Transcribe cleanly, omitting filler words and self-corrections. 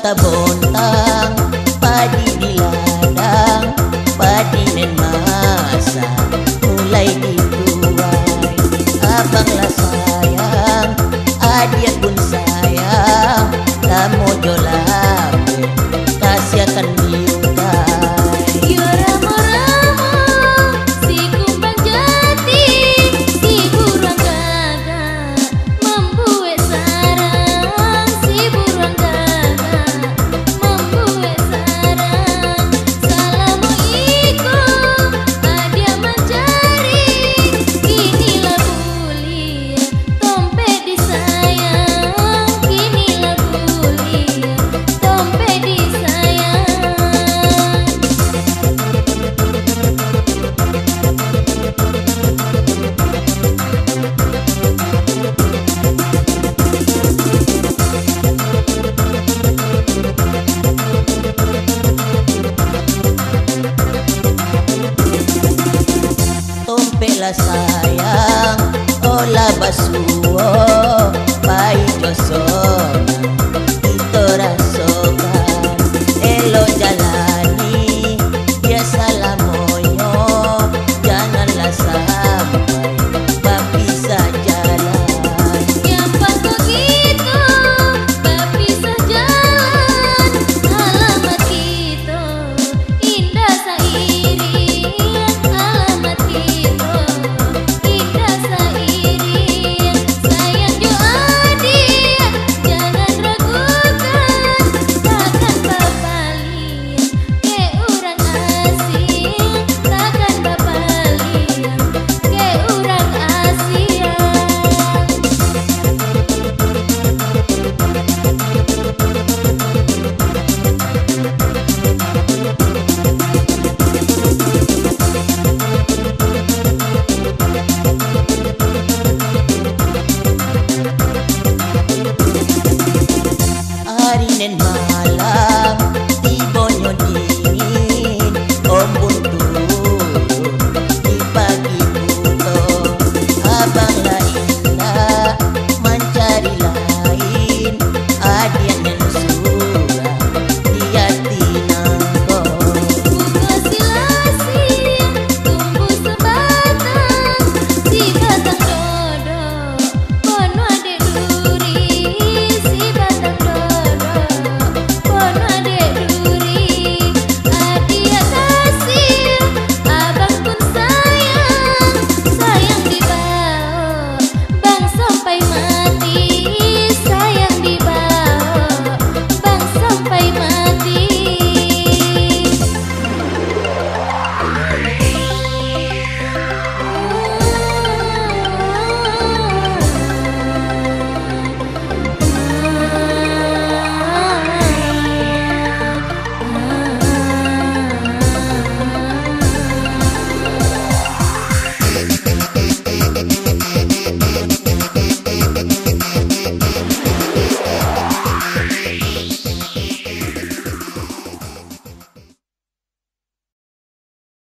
bonta-bontang, padi di ladang, padi nen masa mulai dituai. Abanglah sayang, adik pun sayang, kamu jolape kasih akan diutai. Yo ramo-ramo si kumbang jati, si burung gagak membuat sarang, si burung gagak membuat sarang. Assalamualaikum adia mencari, kinilah bulia dompet disayang, kinilah bulia dompet disayang. Tompela sayang, ola basuo, pai josona, ito rasokan, elo jalani, biasa lamoyo, janganlah sampai berpisah jalan. Yang pas begitu berpisah jalan, alamat kita indah sairian, alamat kita indah sairian. Sayang jo adik, jangan ragukan, takkan bapalian ke urang asing, takkan bapalian ke urang asing. Hari nen malam, tibonyo dingin, ombun turun, di pagi buto, abang